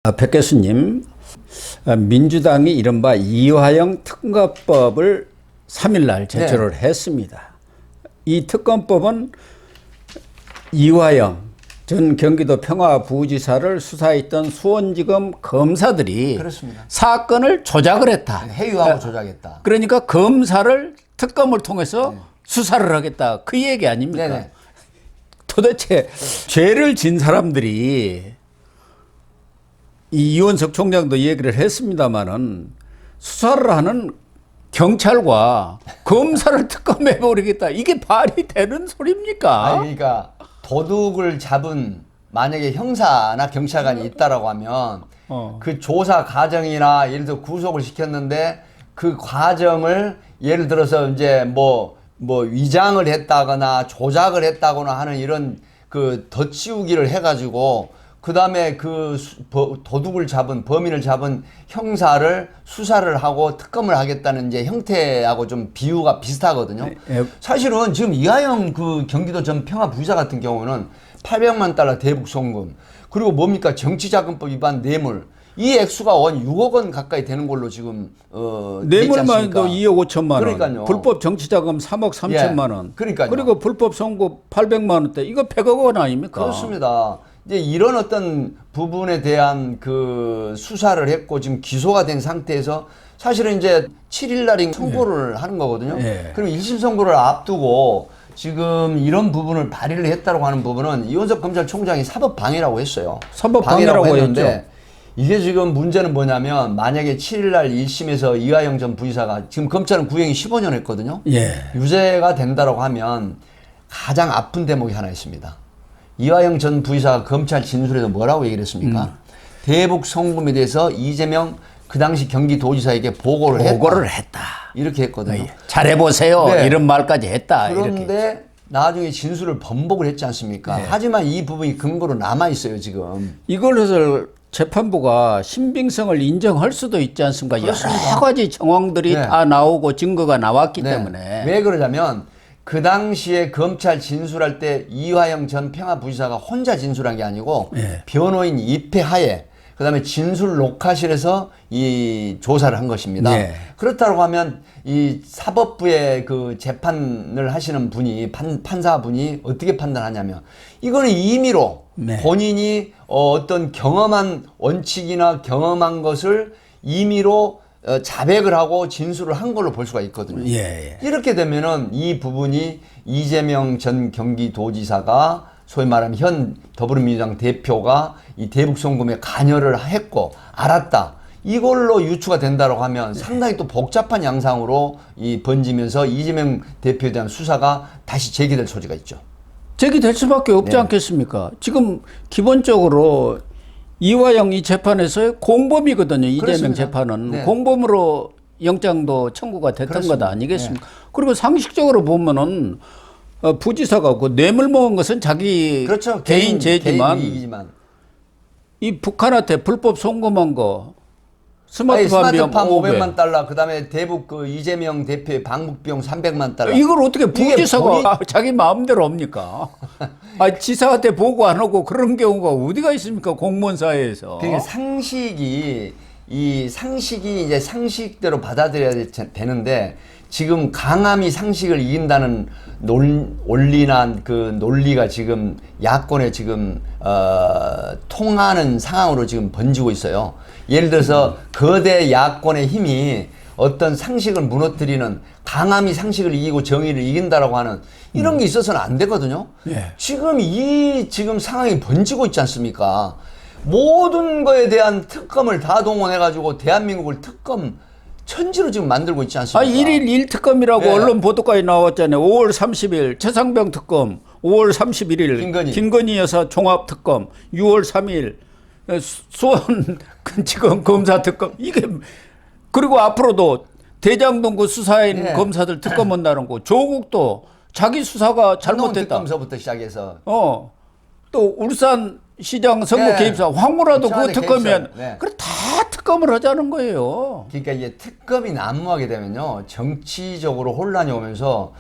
백 교수님, 민주당이 이른바 이화영 특검법을 3일날 제출을 했습니다. 이 특검법은 이화영 전 경기도 평화부지사를 수사했던 수원지검 검사들이 그렇습니다. 사건을 조작을 했다. 해유하고 조작했다. 그러니까 검사를 특검을 통해서 수사를 하겠다. 그 얘기 아닙니까? 네네. 도대체 죄를 진 사람들이 이 이원석 총장도 얘기를 했습니다마는 수사를 하는 경찰과 검사를 특검해버리겠다. 이게 말이 되는 소리입니까? 아니, 그러니까 도둑을 잡은 만약에 형사나 경찰관이 있다라고 하면 그 조사 과정이나 예를 들어 구속을 시켰는데 그 과정을 예를 들어서 이제 뭐 위장을 했다거나 조작을 했다거나 하는 이런 그 덧씌우기를 해가지고 그 다음에 그 도둑을 잡은 범인을 잡은 형사를 수사를 하고 특검을 하겠다는 이제 형태하고 좀 비유가 비슷하거든요. 사실은 지금 이화영 그 경기도 전 평화부지사 같은 경우는 800만 달러 대북 송금 그리고 뭡니까 정치자금법 위반 뇌물 이 액수가 원 6억 원 가까이 되는 걸로 지금 뇌물만도 2억 5천만 원, 그러니까요. 불법 정치자금 3억 3천만 원, 그러니까요. 그리고 불법 송금 800만 원대, 이거 100억 원 아닙니까? 그렇습니다. 이제 이런 어떤 부분에 대한 그 수사를 했고 지금 기소가 된 상태에서 사실은 이제 7일 날인 선고를 하는 거거든요. 그럼 1심 선고를 앞두고 지금 이런 부분을 발의를 했다고 하는 부분은 이원석 검찰총장이 사법방해라고 했어요. 사법방해라고 했죠. 이게 지금 문제는 뭐냐면 만약에 7일 날 1심에서 이화영 전 부지사가 지금 검찰은 구형이 15년 했거든요. 유죄가 된다고 하면 가장 아픈 대목이 하나 있습니다. 이화영 전 부지사가 검찰 진술에서 뭐라고 얘기를 했습니까? 대북 송금에 대해서 이재명 그 당시 경기도지사에게 보고를 했다. 이렇게 했거든요. 잘해보세요. 네. 이런 말까지 했다. 그런데 이렇게. 나중에 진술을 번복을 했지 않습니까? 하지만 이 부분이 근거로 남아있어요, 지금. 이것을 재판부가 신빙성을 인정할 수도 있지 않습니까? 그렇습니다. 여러 가지 정황들이 다 나오고 증거가 나왔기 때문에. 왜 그러냐면 그 당시에 검찰 진술할 때 이화영 전 평화부지사가 혼자 진술한 게 아니고 변호인 입회하에 그다음에 진술 녹화실에서 이 조사를 한 것입니다. 그렇다고 하면 이 사법부의 그 재판을 하시는 분이 판사분이 어떻게 판단하냐면 이거는 임의로 본인이 어떤 경험한 원칙이나 경험한 것을 임의로 자백을 하고 진술을 한 걸로 볼 수가 있거든요. 이렇게 되면은 이 부분이 이재명 전 경기도지사가 소위 말하면 현 더불어민주당 대표가 이 대북 송금에 관여를 했고 알았다. 이걸로 유추가 된다고 하면 상당히 또 복잡한 양상으로 이 번지면서 이재명 대표에 대한 수사가 다시 제기될 소지가 있죠. 제기될 수밖에 없지 않겠습니까? 지금 기본적으로 이화영 이 재판에서의 공범이거든요. 이재명 그렇습니다. 재판은 공범으로 영장도 청구가 됐던 그렇습니다. 것 아니겠습니까? 그리고 상식적으로 보면은 부지사가 그 뇌물 모은 것은 자기 그렇죠. 개인 죄지만 개인 이익이지만. 이 북한한테 불법 송금한 거 스마트팜 비용 스마트팜 500만 500만 달러 그다음에 대북 그 이재명 대표의 방북 비용 300만 달러. 이걸 어떻게 부지사가 자기 마음대로 합니까? 지사한테 보고 안 하고 그런 경우가 어디가 있습니까? 공무원 사회에서. 그러니까 상식이 이제 상식대로 받아들여야 되는데 지금 강함이 상식을 이긴다는 논리나 그 논리가 지금 야권에 지금 통하는 상황으로 지금 번지고 있어요. 예를 들어서 거대 야권의 힘이 어떤 상식을 무너뜨리는 강함이 상식을 이기고 정의를 이긴다라고 하는 이런 게 있어서는 안 되거든요. 지금 지금 상황이 번지고 있지 않습니까? 모든 거에 대한 특검을 다 동원해가지고 대한민국을 특검 천지로 지금 만들고 있지 않습니까? 1일 1특검이라고 언론 보도까지 나왔잖아요. 5월 30일 최상병 특검, 5월 31일 김건희 여사 종합특검, 6월 3일 수원지검 검사특검. 이게 그리고 앞으로도 대장동구 수사인 검사들 특검한다는 거. 조국도 자기 수사가 잘못됐다. 특검서부터 시작해서 또 울산 시장 선거 개입사 황무라도 그 특검이면 그래 다 특검을 하자는 거예요. 그러니까 이제 특검이 난무하게 되면요 정치적으로 혼란이 오면서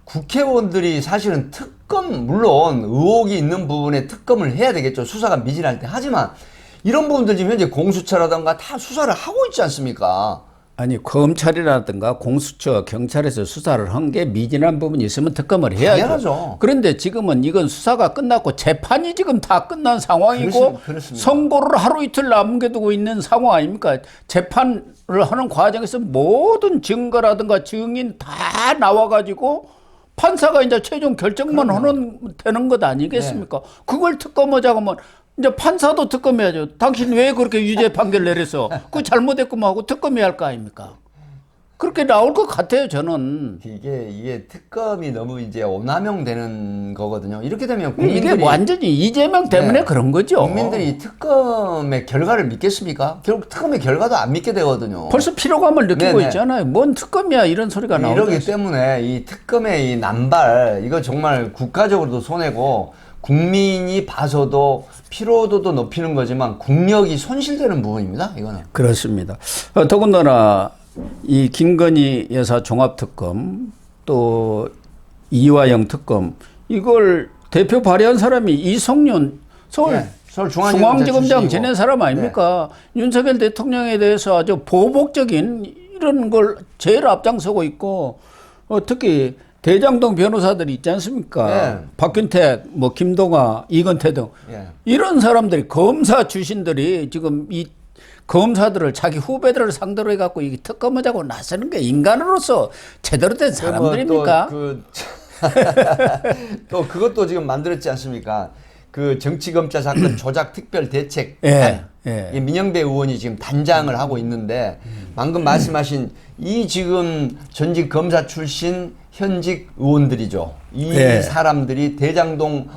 국회의원들이 사실은 특검 물론 의혹이 있는 부분에 특검을 해야 되겠죠. 수사가 미진할 때. 하지만 이런 부분들 지금 현재 공수처라든가 다 수사를 하고 있지 않습니까? 아니 검찰이라든가 공수처, 경찰에서 수사를 한 게 미진한 부분이 있으면 특검을 해야죠. 당연하죠. 그런데 지금은 이건 수사가 끝났고 재판이 지금 다 끝난 상황이고 그렇습니다. 선고를 하루 이틀 남겨두고 있는 상황 아닙니까? 재판을 하는 과정에서 모든 증거라든가 증인 다 나와가지고 판사가 이제 최종 결정만 하는 되는 것 아니겠습니까? 그걸 특검하자고 하면 이제 판사도 특검해야죠. 당신 왜 그렇게 유죄 판결 내려서 그 잘못했구만 하고 특검해야 할 거 아닙니까? 그렇게 나올 것 같아요, 저는. 이게 특검이 너무 이제 오남용되는 거거든요. 이렇게 되면 이게 국민들이 완전히 이재명 때문에 네. 그런 거죠. 국민들이 특검의 결과를 믿겠습니까? 결국 특검의 결과도 안 믿게 되거든요. 벌써 피로감을 느끼고 네네. 있잖아요. 뭔 특검이야 이런 소리가 나오죠. 이러기 때문에 이 특검의 이 남발 이거 정말 국가적으로도 손해고 국민이 봐서도 피로도도 높이는 거지만 국력이 손실되는 부분입니다. 이거는. 그렇습니다. 더군다나 이 김건희 여사 종합특검 또 이화영 특검 이걸 대표 발의한 사람이 이성윤 네, 서울중앙지검장 지낸 사람 아닙니까? 네. 윤석열 대통령에 대해서 아주 보복적인 이런 걸 제일 앞장서고 있고 특히 대장동 변호사들이 있지 않습니까? 네. 박균택, 뭐 김동아, 이건태 등 네. 이런 사람들이 검사 출신들이 지금 이 검사들을 자기 후배들을 상대로 해갖고 이 특검하자고 나서는 게 인간으로서 제대로 된 사람들입니까? 또 그것도 지금 만들었지 않습니까? 그 정치검찰 사건 조작 특별 대책 예, 이 민영배 의원이 지금 단장을 하고 있는데 방금 말씀하신 이 지금 전직 검사 출신 현직 의원들이죠. 이 사람들이 대장동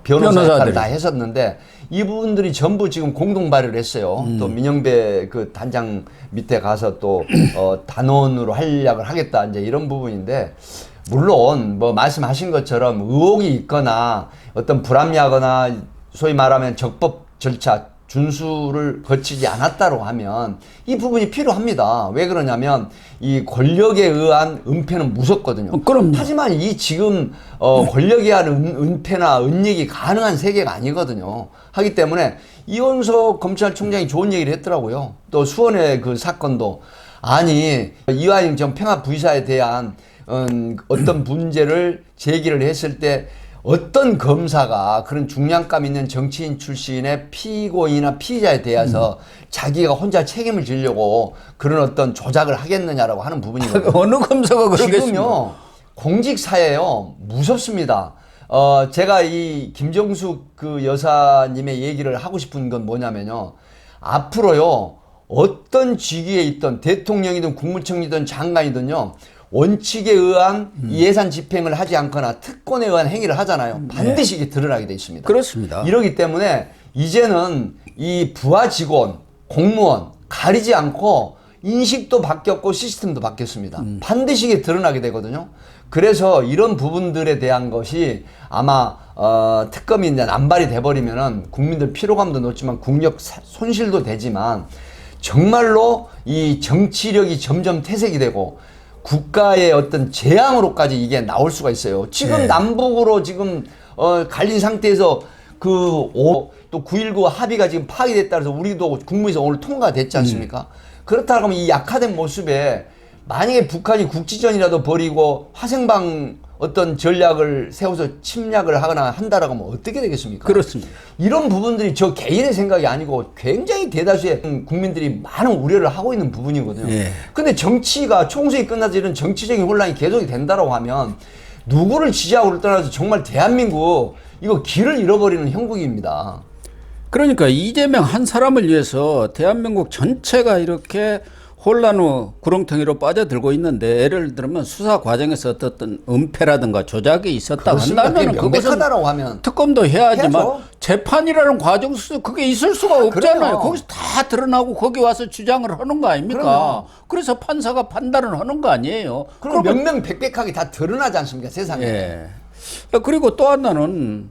변호사 역할을 다 했었는데 이 부분들이 전부 지금 공동 발의를 했어요. 또 민영배 그 단장 밑에 가서 또 단원으로 활약을 하겠다 이제 이런 부분인데 물론 뭐 말씀하신 것처럼 의혹이 있거나 어떤 불합리하거나 소위 말하면 적법 절차 준수를 거치지 않았다고 하면 이 부분이 필요합니다. 왜 그러냐면 이 권력에 의한 은폐는 무섭거든요. 그럼요. 하지만 이 지금 권력에 의한 은폐나 은닉이 가능한 세계가 아니거든요. 하기 때문에 이원석 검찰총장이 좋은 얘기를 했더라고요. 또 수원의 그 사건도 아니 이화영 전 평화부의사에 대한 어떤 문제를 제기를 했을 때 어떤 검사가 그런 중량감 있는 정치인 출신의 피고인이나 피의자에 대해서 자기가 혼자 책임을 지려고 그런 어떤 조작을 하겠느냐라고 하는 부분이거든요. 어느 검사가 그러겠습니까? 지금요 공직사회요 무섭습니다. 제가 이 김정숙 그 여사님의 얘기를 하고 싶은 건 뭐냐면요. 앞으로요 어떤 직위에 있던 대통령이든 국무총리든 장관이든요. 원칙에 의한 예산 집행을 하지 않거나 특권에 의한 행위를 하잖아요. 반드시 이게 드러나게 돼 있습니다. 그렇습니다. 이러기 때문에 이제는 이 부하 직원, 공무원 가리지 않고 인식도 바뀌었고 시스템도 바뀌었습니다. 반드시 이게 드러나게 되거든요. 그래서 이런 부분들에 대한 것이 아마 특검이 이제 남발이 돼버리면은 국민들 피로감도 높지만 국력 손실도 되지만 정말로 이 정치력이 점점 퇴색이 되고 국가의 어떤 재앙으로까지 이게 나올 수가 있어요. 지금 남북으로 지금 갈린 상태에서 또 9.19 합의가 지금 파기됐다 해서 우리도 국무에서 오늘 통과가 됐지 않습니까? 그렇다고 하면 이 약화된 모습에 만약에 북한이 국지전이라도 벌이고 화생방 어떤 전략을 세워서 침략을 하거나 한다라고 하면 어떻게 되겠습니까? 그렇습니다. 이런 부분들이 저 개인의 생각이 아니고 굉장히 대다수의 국민들이 많은 우려를 하고 있는 부분이거든요. 근데 정치가 총선이 끝나서 이런 정치적인 혼란이 계속이 된다고 하면 누구를 지지하고를 떠나서 정말 대한민국 이거 길을 잃어버리는 형국입니다. 그러니까 이재명 한 사람을 위해서 대한민국 전체가 이렇게 혼란 후 구렁텅이로 빠져들고 있는데 예를 들면 수사 과정에서 어떤 은폐라든가 조작이 있었다 한다면 그것은 하면 특검도 해야지만 해야죠. 재판이라는 과정 속에서 그게 있을 수가 없잖아요. 그래요. 거기서 다 드러나고 거기 와서 주장을 하는 거 아닙니까? 그럼요. 그래서 판사가 판단을 하는 거 아니에요. 그럼 명명백백하게 다 드러나지 않습니까? 세상에. 예. 그리고 또 하나는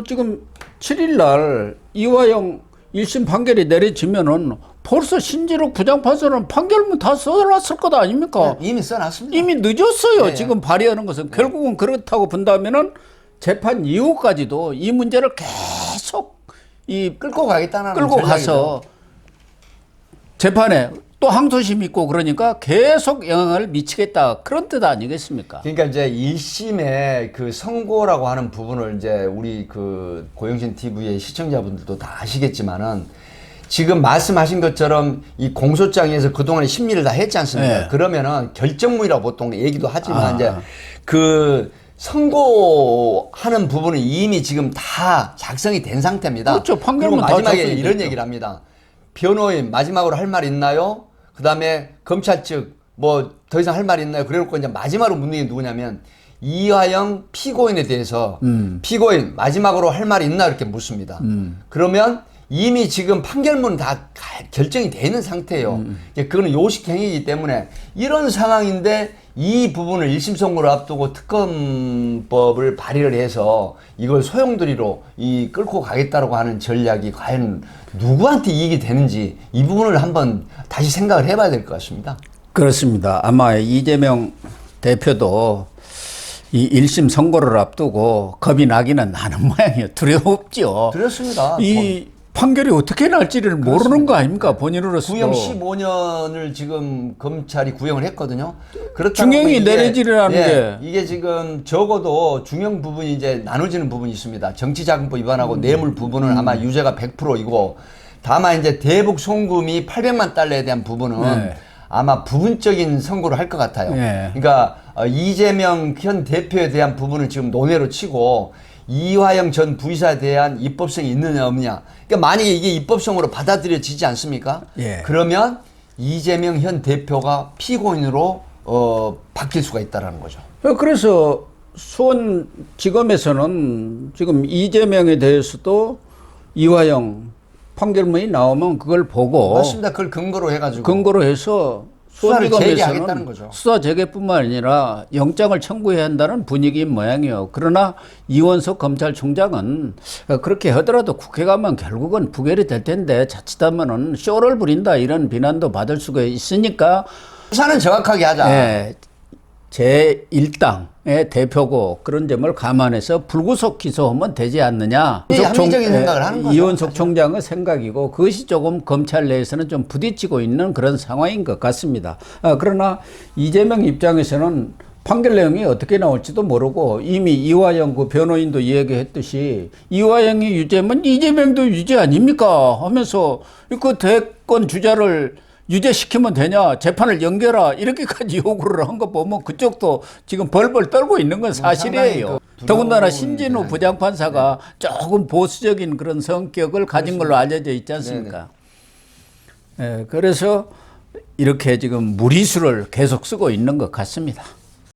지금 7일 날 이화영 1심 판결이 내려지면은 벌써 신지록 부장판사는 판결문 다 써놨을 것 아닙니까? 이미 써놨습니다. 이미 늦었어요. 네. 지금 발의하는 것은. 결국은 그렇다고 본다면은 재판 이후까지도 이 문제를 계속 이 끌고 가겠다는 끌고 전략이죠. 가서 재판에 또 항소심 있고 그러니까 계속 영향을 미치겠다 그런 뜻 아니겠습니까? 그러니까 이제 1심의 그 선고라고 하는 부분을 이제 우리 그 고영신 TV의 시청자분들도 다 아시겠지만은 지금 말씀하신 것처럼 이 공소장에서 그동안에 심리를 다 했지 않습니까? 네. 그러면은 결정문이라고 보통 얘기도 하지만 이제 그 선고하는 부분은 이미 지금 다 작성이 된 상태입니다. 그렇죠. 그리고 판결문 다 마지막에 작성이 이런 됐죠. 얘기를 합니다. 변호인 마지막으로 할 말 있나요? 그다음에 검찰 측 뭐 더 이상 할 말 있나요? 그래놓고 이제 마지막으로 묻는 게 누구냐면 이화영 피고인에 대해서 피고인 마지막으로 할 말 있나 이렇게 묻습니다. 그러면 이미 지금 판결문 다 결정이 돼 있는 상태예요. 그거는 요식행위이기 때문에 이런 상황인데 이 부분을 1심 선고를 앞두고 특검법을 발의를 해서 이걸 소용돌이로 이 끌고 가겠다라고 하는 전략이 과연 누구한테 이익이 되는지 이 부분을 한번 다시 생각을 해봐야 될 것 같습니다. 그렇습니다. 아마 이재명 대표도 이 1심 선고를 앞두고 겁이 나기는 나는 모양이에요. 두려웠죠. 그렇습니다. 이 판결이 어떻게 날지를 모르는 거 아닙니까? 본인으로서. 구형 15년을 지금 검찰이 구형을 했거든요. 그렇다고 중형이 이게, 내려지라는 게. 이게 지금 적어도 중형 부분이 이제 나눠지는 부분이 있습니다. 정치자금법 위반하고 뇌물 부분은 아마 유죄가 100%이고 다만 이제 대북 송금이 800만 달러에 대한 부분은 네. 아마 부분적인 선고를 할 것 같아요. 네. 그러니까 이재명 현 대표에 대한 부분을 지금 논외로 치고 이화영 전 부의사에 대한 입법성이 있느냐 없느냐. 그러니까 만약에 이게 입법성으로 받아들여지지 않습니까? 예. 그러면 이재명 현 대표가 피고인으로 바뀔 수가 있다라는 거죠. 그래서 수원지검에서는 지금 이재명에 대해서도 이화영 판결문이 나오면 그걸 보고 맞습니다. 그걸 근거로 해가지고 근거로 해서 수사를 재개하겠다는 수원지검에서는 거죠. 수사 재개뿐만 아니라 영장을 청구해야 한다는 분위기인 모양이에요. 그러나 이원석 검찰총장은 그렇게 하더라도 국회 가면 결국은 부결이 될 텐데 자칫하면은 쇼를 부린다 이런 비난도 받을 수가 있으니까 수사는 정확하게 하자. 예, 제1당의 대표고 그런 점을 감안해서 불구속 기소하면 되지 않느냐. 합리적인 생각을 하는 거죠. 이원석 총장의 생각이고 그것이 조금 검찰 내에서는 좀 부딪히고 있는 그런 상황인 것 같습니다. 그러나 이재명 입장에서는 판결 내용이 어떻게 나올지도 모르고 이미 이화영 그 변호인도 이야기했듯이 이화영이 유죄면 이재명도 유죄 아닙니까 하면서 그 대권 주자를 유죄시키면 되냐 재판을 연결하 이렇게까지 요구를 한 거 보면 그쪽도 지금 벌벌 떨고 있는 건 사실이에요. 더군다나 신진우 부장판사가 조금 보수적인 그런 성격을 가진 걸로 알려져 있지 않습니까? 예, 그래서 이렇게 지금 무리수를 계속 쓰고 있는 것 같습니다.